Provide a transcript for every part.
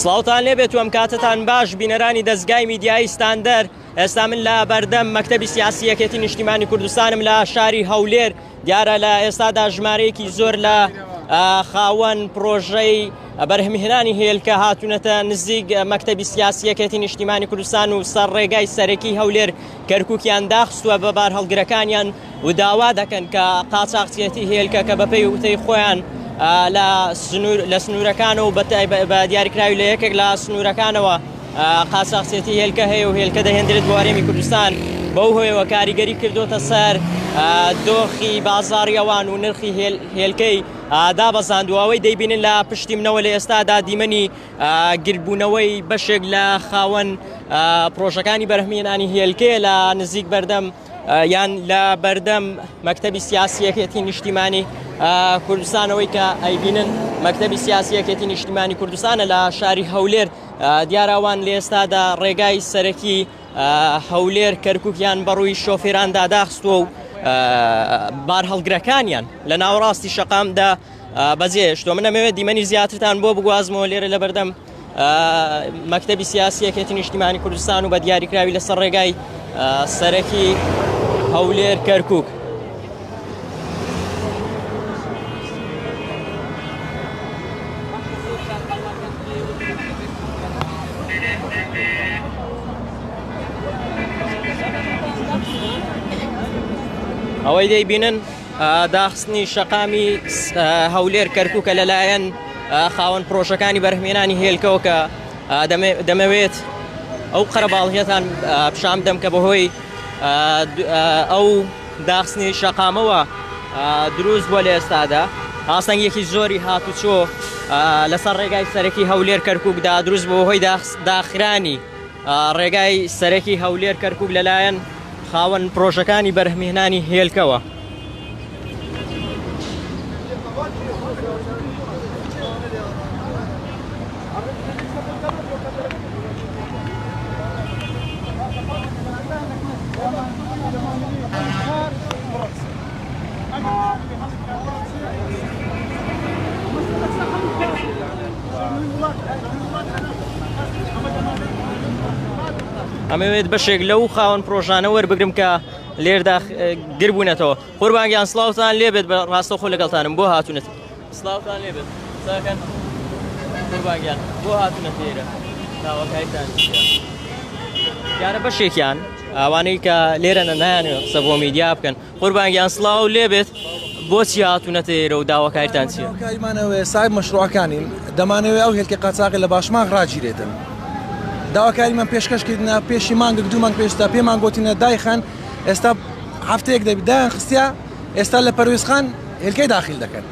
سڵاوتان لێبێت و ئەم کاتتان باش بینەرانی دەستگای میدیایی ستاندەر. ئێستا من لە بەردەم مەکتەبی سیاسی یەکێتی نیشتیمانی کوردستانم لە شاری هەولێر. دیارە لە ئێستادا ژمارەیەکی زۆر لە خاوەن پرۆژەی بەرهەمهێنانی هێلکە هاتوونەتە نزیک مەکتەبی سیاسی یەکێتی نیشتیمانی کوردستان و سەر ڕێگای سەرەکی هەولێر کەرکووکیان داخستووە بە بار هەڵگرەکانیان و داوا دەکەن کە قاچاقچێتی هێلکە کە بەپێی وتەی خۆیان لە سنوورەکانەوە بە دیاریکراوی لە یەکێک لە سنوورەکانەوە قاچاقچێتی هێلکە هەیە و هێلکە دەهێنرێت بۆ هەرێمی کوردستان. بەو هۆیەوە کاریگەری کردوتە سەر دۆخی بازاڕیەوان و نرخی هێلکەی دابەزاندوەوەی دەیبینن لە پشتی منەوە لە ئێستادا دیمەنی گربوونەوەی بەشێک لە خاوەن پرۆژەکانی بەرهەمهێنانی هێلکەیە لە نزیک بەردەم یان لە بەردەم مەکتەبی سیاسی یەکێتی نیشتیمانی کوردستانەوەی کە ئەیبینن مەکتەبی سیاسی یەکێتی نیشتیمانی کوردستانە لە شاری هەولێر. دیاراوان لە ئێستادا ڕێگای سەرەکی هەولێر کەرکووکیان بەڕووی شۆفێراندا داخستووە و بار هەڵگرەکانیان لە ناوەڕاستی شەقامدا بەجێهێشتووە. من ئەمەوێت دیمەنی زیاترتان بۆ بگوازمەوە لێرە لە بەردەم مەکتەبی سیاسی یەکێتی نیشتیمانی کوردستان و بە دیاریکراوی لەسەر ڕێگای سەرەکی هەولێر کەرکووک. ئەوەی دەیبینن داخستنی شەقامی هەولێر کەرکووکە لەلایەن خاوەن پرۆژەکانی بەرهەمهێنانی هێلکەوە کە دەمەوێت ئەو قەرەباڵغیەتان پیشام بدەم کە بەهۆی ئەو داخستنی شەقامەوە دروست بووە لە ئێستادا. ئاسەنگێکی زۆری هاتوچۆ لەسەر ڕێگای سەرەکی هەولێر کەرکووکدا دروست بووە بەهۆی داخرانی ڕێگای سەرەکی هەولێر کەرکووک لەلایەن خاوەن پرۆژەکانی بەرهەمهێنانی هێلکەوە. ئەمەوێت بەشێک لەو خاوەن پرۆژانە وەربگرم کە لێردا گربوونەتەوە. قوربانگیان سڵاوتان لێبێت بە ڕاستەوخۆ لەگەڵتانم. بۆ هاتوونەت سڵاوتان لێبێت ساکەن قوربانگیان بۆ هاتوونەت لێرە داواکاریتان دیارە بەشێکیان ئەوانەی کە لێرەنە نایانێت قسە بۆ میدیا بکەن. قوربانگیان سڵاو لێبێت بۆچی هاتوونەتە ئێرە و داواکاریتان چییە؟ داواکاریمانەوەی ساحب مەشروعەکانین دەمانەوێت ئەو هێلکە قاچاقی لە باشماغ ڕاگیرێتن. داواکاریمان پێشکەشکردنە پێشی مانگە دو مانگ پێشتا پێمان گوتینە دایخان ئێستا هەفتەیەک دەبێت دایان خستیا ئێستا لە پەرویزخان هێلکەی داخل دەکەن.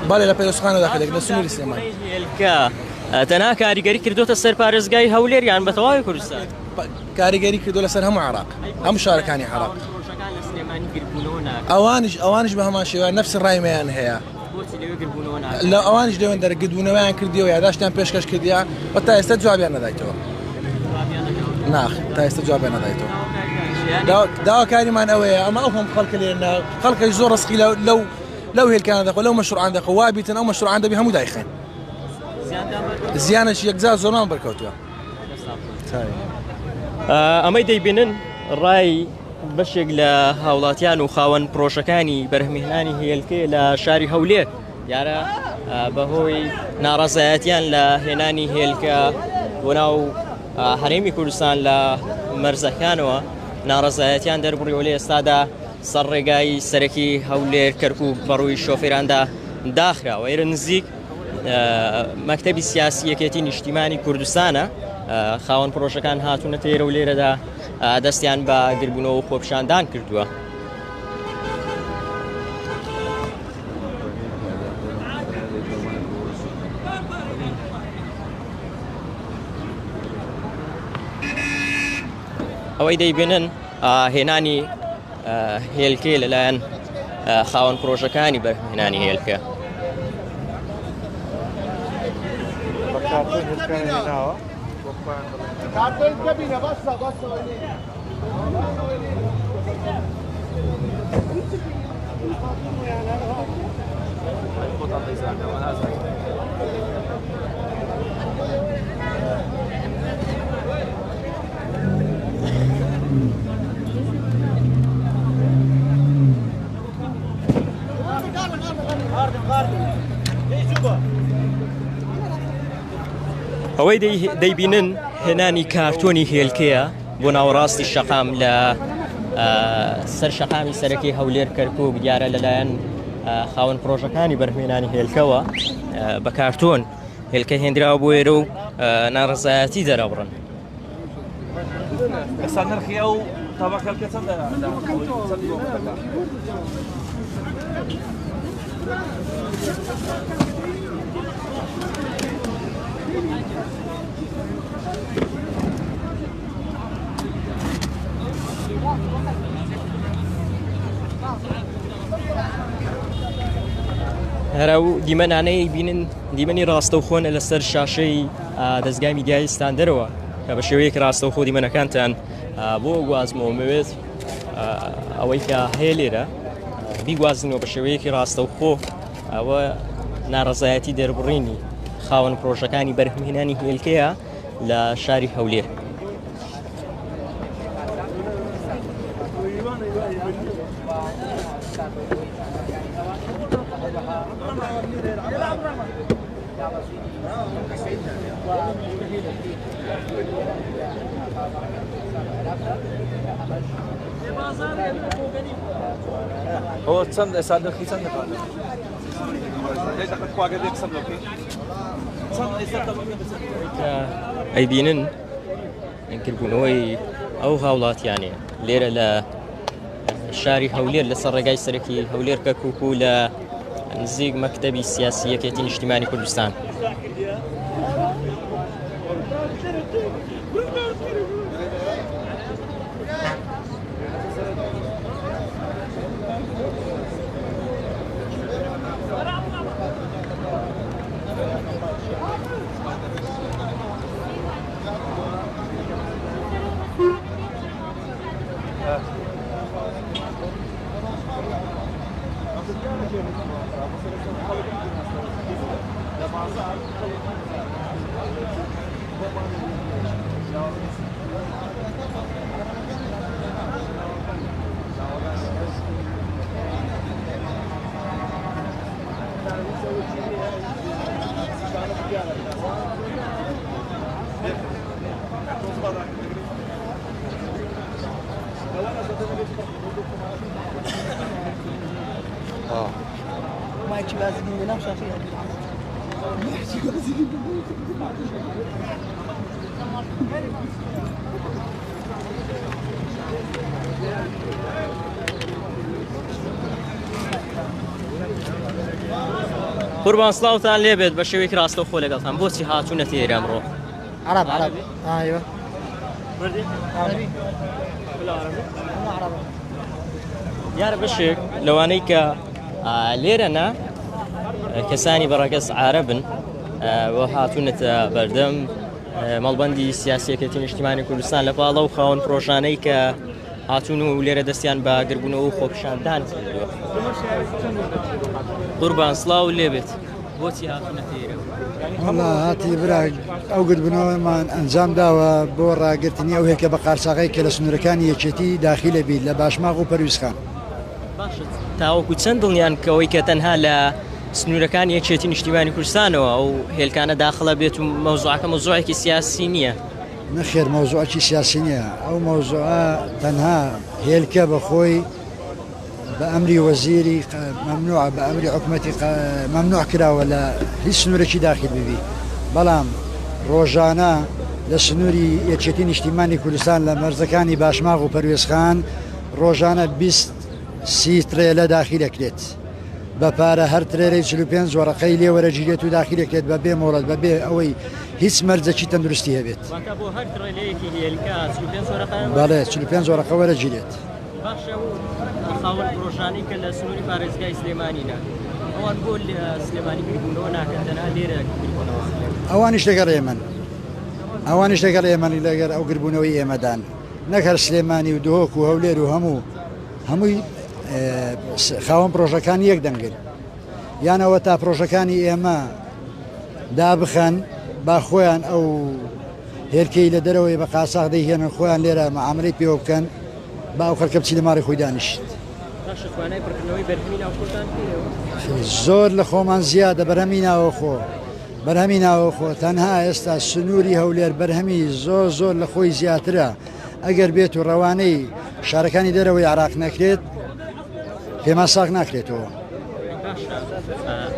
بەڵێ لە پەرویزخانەوە داخل دەکەن لە سنووری سلێمان. هێلکە تەنها کاریگەری کردوتە سەر پارێزگای هەولێر یان بە تەواوی کوردستان؟ کاریگەری کردو لەسەر هەموو عێراق هەموو شارەکانی عێراق. ئەوانش بە هەمان شێوە نەفسی ڕایمەیان هەیە. لە ئەوانش لەوێن دەرگدبوونەوەیان کردیەوە یاداشتیان پێشکەش کردیا بە تا ئێستا جوابیان نەدایتەوە. ناخ تا ئێستا جوابیان نەدایتەوە. داواکاریمان ئەوەیە ئەمە ئەو هەم خەڵکە لێرە خەڵکەی زۆر ڕسقی لەو هێلکانە دەخۆ لەو مەشروعان دەخۆ وابیتن ئەو مەشروعان دەبی هەموو دایخێن. زیانش یەکجار زۆرمان بەرکەوتووە. ئەمەی دەیبینن ڕای بەشێک لە هاوڵاتیان و خاوەن پرۆژەکانی بەرهەمهێنانی هێلکە لە شاری هەولێر دیارە بەهۆی ناڕەزایەتیان لە هێنانی هێلکە بۆ ناو هەرێمی کوردستان لە مەرزەکانەوە ناڕەزایەتیان دەربڕیەوە لە ئێستادا سەر ڕێگای سەرەکی هەولێر کەرکووک بەڕووی شۆفێراندا داخراوە. ئێرە نزیک مەکتەبی سیاسی یەکێتی نیشتیمانی کوردستانە خاوەن پرۆژەکان هاتوونەتە ئێرە و لێرەدا دەستیان بە گربوونەوە و خۆپیشاندان کردووە. ئەوەی دەیبینن هێنانی هێلکێ لەلایەن خاوەن پرۆژەکانی بەرهەمهێنانی هێلکە. ئەوەی دەیبینن هێنانی کارتۆنی هێلکەیە بۆ ناوەڕاستی شەقام لە سەر شەقامی سەرەکی هەولێر کەرکووک دیارە لەلایەن خاوەن پرۆژەکانی بەرهمهێنانی هێلکەوە بە کارتۆن هێلکە هێندراوە بۆ ئێرە و ناڕزایەتی دەرەبڕن. ئێستا نرخی ئەو تەبەقەکە چەندە؟ هەرا و دیمەنانەی بینن دیمەنی ڕاستەوخۆنە لەسەر شاشەی دەستگای میدیای ستاندەرەوە کە بە شێوەیەک ڕاستەوخۆ دیمەنەکانتان بۆ گوازمەوە مەوێت ئەوەی کە هەیە لێرە بیگوازنەوە بە شێوەیەکی ڕاستەوخۆ ئەوە ناڕزایەتی دەربڕینی خاوەن پرۆژەکانی بەرهەمهێنانی هێلکەیە لە شاری هەولێر. هو چەند ئێستا نرخی چەند ئەیبینن ئەنکردبوونەوەی ئەو هاوڵاتیانێ لێرە لە شاری هەولێر لەسەر ڕێگای سەرەکی هەولێر کەرکووک و لە نزیک مەکتەبی سیاسی یەکێتی نیشتیمانی کوردستان. مايكي لازم ينام شافيها قوربان سڵاوتان لێبێت بە شێوەیەکی ڕاستەوخۆ لەگەڵتان بۆچی هاتوونەتە ئێرە ئەمڕۆ؟ عرب ايوه عربي دیارە بەشێک لەوانەی کە لێرەنا کەسانی بەڕێکەس عارەبن بۆ هاتوونەتە بەردەم مەڵبەندی سیاسیەکەتی نیشتیمانی کوردستان لە پاڵە و خاوەن پرۆژانەی کە هاتوون و لێرە دەستیان بە گربوونەوە و خۆپیشاندان کردووە. قوربان سڵاو لێبێت بۆچی هاتوونەتە ئێرە؟ والله هاتی برا ئەو گربوونەوەمان ئەنجام داوە بۆ ڕاگررتنی ئەو هێکە بە قارچاقی کە لە سنوورەکانی یەکێتی داخلە بیت لە باشماغ و پەرویزخان. تاوەکو چەند دڵنیان کەەوەی کە تەنها لە سنوورەکان یەکێتی نیشتیمانی کوردستانەوە ئەو هێلکانە داخڵە بێت و مەوزوعەکە مەوزوعێکی سیاسی نییە؟ نەخێر مەوزوعکی سیاسی نییە، ئەو مەوزوعە تەنها هێلکە بەخۆی بە ئەمری وەزیری مەمنوع بە ئەمری حکوومەتی مەمنوع کراوە لە هیچ سنوورێکی داخل ببی، بەڵام ڕۆژانە لە سنووری یەکێتی نیشتیمانی کوردستان لە مەرزەکانی باشماغ و پەروێزخان ڕۆژانە 20 ترێلە داخلەکرێت بە پارە هەر ترێرەی 45 وەرەقەی لێ وەرەگیرێت و داخلەکرێت بە بێ مۆڵەت بە بێ ئەوەی هیچ مەرجێکی تەندروستی هەبێت. بەڵێ 45 وەرەقە وەرەگیرێت. خاوەن پرۆژانەی کە لە سنووری پارێزگای سلێمانینە ئەوان بۆ سلێمانی گربوونەوە ناکەن تەنها لێرە گربوونەوە. ئەوانیش لەگەڵ ئێمەن، ئەوانیش لەگەڵ ئێمەنی لەگەر ئەو گربوونەوەی ئێمەدان نەک هەر سلێمانی و دۆک و هەولێر و هەمووی خاوەن پرۆژەکان یەک دەنگن، یانەوە تا پرۆژەکانی ئێمە دابخەن با خۆیان ئەو هێرکەی لە دەرەوەی بە قاساق دەیهێنن خۆیان لێرە مەعاملەی پێوە بکەن با ئەو خەڵکە بچی لە ماڵی خۆی دانیشت. زۆر لە خۆمان زیادە بەرهەمی ناوە خۆ بەرهەمی ناوەخۆ تەنها ئێستا سنووری هەولێر بەرهەمی زۆر لە خۆی زیاترە ئەگەر بێت و ڕەوانەی شارەکانی دەرەوەی عراق نەکرێت پێما ساغ ناکرێتەوە.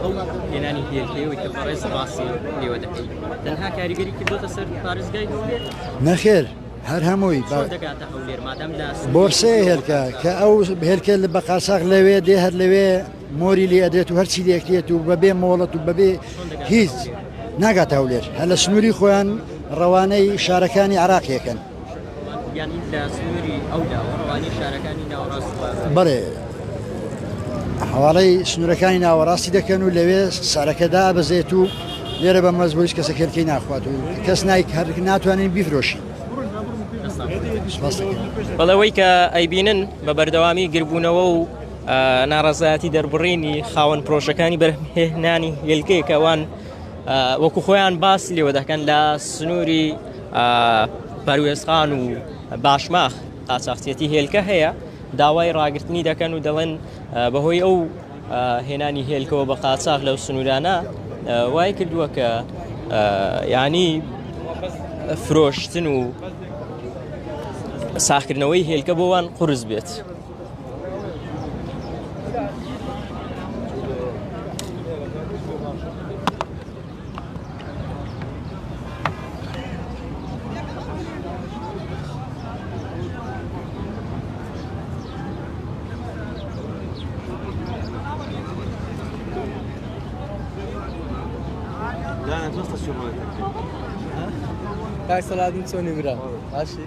ئەو هێنانی هێلکەیەوەی کە بەڕێز ڕاستی لێوە دەکەیت تەنها کاریگەری کردوتە سەر پارێزگای هەولێر؟ نەخێر هەر هەمووی دەگاتە هەولێر مادەم لە بۆرسێ هێلکە کە ئەو هێلکە بە قاساق لەوێ دێ هەر لەوێ مۆری لێ ئەدرێت و هەرچی لێکرێت و بەبێ مۆڵەت و بەبێ هیچ ناگات هەولێر هەر لە سنووری خۆیان ڕەوانەی شارەکانی عراقیەکەن. یانی لە سنووری ئەودا ڕەوانەی شارەکانی ناوەڕاست بەڵێ حواڵەی سنوورەکانی ناوەڕاستی دەکەن و لەوێ سارەکەدا بەزێت و لێرە بە مەزبوویش کەسە کێلکەی ناخوات و کەس هەر ناتوانین بیفرۆشین. بەڵەوەی کە ئەیبینن بە بەردەوامی گربوونەوە و ناڕەزایەتی دەربڕینی خاوەن پرۆژەکانی بەرهێنانی هێلکەیە ئەوان وەکو خۆیان باس لێوە دەکەن لە سنووری پەروێزخان و باشماخ قاچاقچێتی هێلکە هەیە داوای ڕاگررتنی دەکەن و دەڵێن بەهۆی ئەو هێنانی هێلکەوە بە قاچاق لەو سنوورانە وای کردووە کە یعنی فرۆشتن و ساختکردنەوەی هێلکە بۆوان قورس بێت. Kaj saladin co nie gra. Ashi.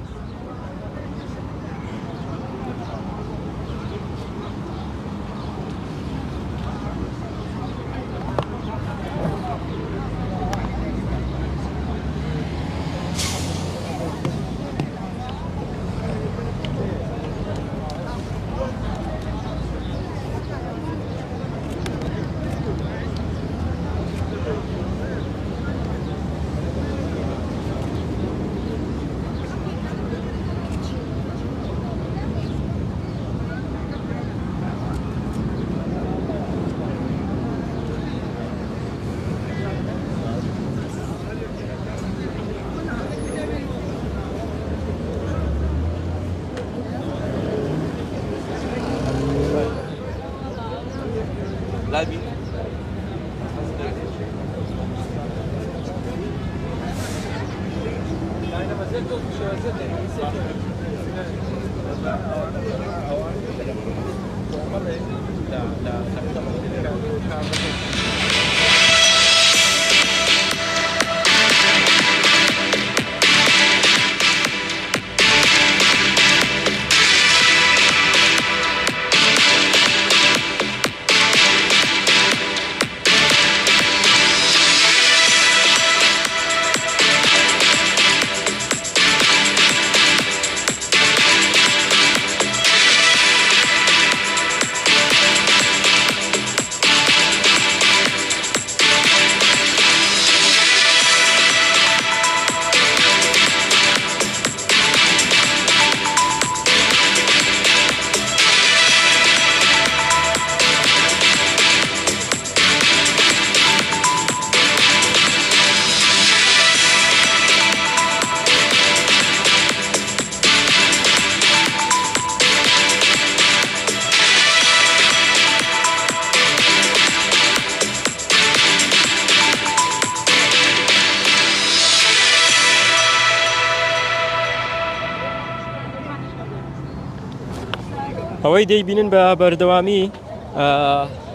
ئەوەی دەیبینن بە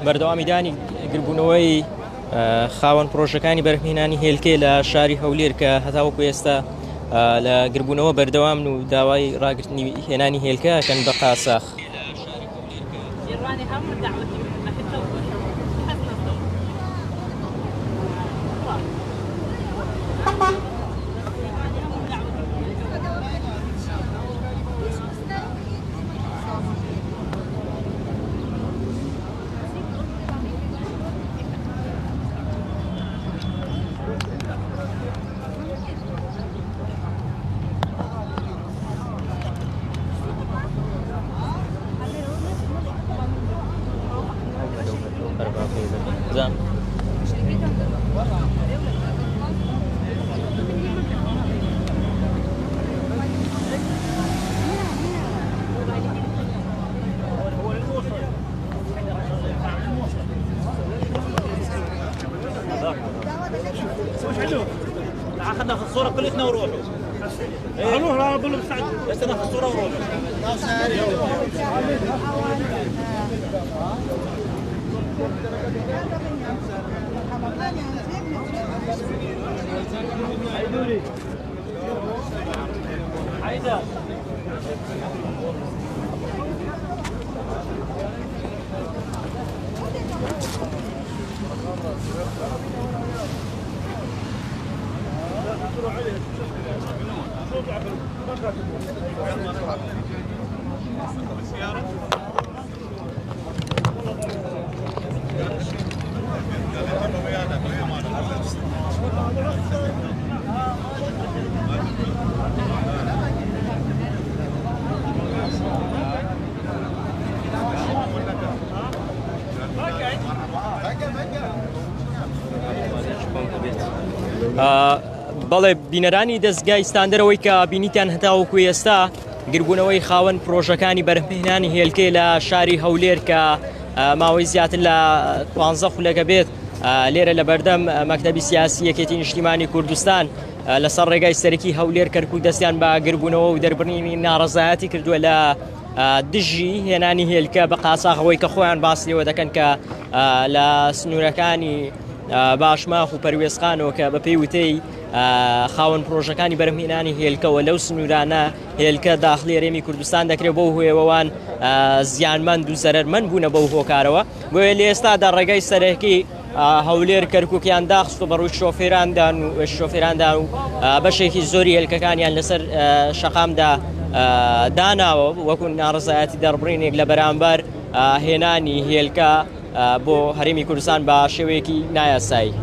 بەردەوامیدانی گربوونەوەی خاوەن پرۆژەکانی بەرهێنانی هێلکێ لە شاری هەولێر کە هەتاوەکو ئێستا لە گربوونەوە بەردەوام و داوای ڕاگررتنی هێنانی هێلکە کەن بە قاساخ. تعال خلينا ناخذ صوره كلنا وروحوا. روح انا بقول له مستعد بس ناخذ صوره وروحوا. حيدر بەڵێ بینەرانی دەستگای ستاندەرەوەی کە بینیتان هەتاوەکو ئێستا گربوونەوەی خاوەن پرۆژەکانی بەرهەمهێنانی هێلکەی لە شاری هەولێر کە ماوەی زیاتر لە 15 خولەکە بێت لێرە لە بەردەم مەکتەبی سیاسی یەکێتی نیشتیمانی کوردستان لەسەر ڕێگای سەرەکی هەولێر کەرکووک دەستیان بە گربوونەوە و دەربڕینی ناڕەزایەتی کردووە لە دژی هێنانی هێلکە بە قاساغەوەی کە خۆیان باسیەوە دەکەن کە لە سنوورەکانی باشماخ و پەروێزخانەوە کە بە پێی وتەی خاوەن پرۆژەکانی بەرهەمهێنانی هێلکەوە لەو سنوورانە هێلکە داخلی هەرێمی کوردستان دەکرێت بۆ هۆیەوەوان زیانمەند و زەرەرمەند بوونە بەو هۆکارەوە بۆیە لە ئێستادا ڕێگای سەرەکی هەولێر کەرکووکیان داخست و بەڕووی شۆفێراندا و بەشێکی زۆری هێلکەکانیان لەسەر شەقامدا داناوە وەکو ناڕزایەتی دەربڕینێک لە بەرامبەر هێنانی هێلکە بۆ هەرێمی کوردستان بە شێوەیەکی نایاسایی.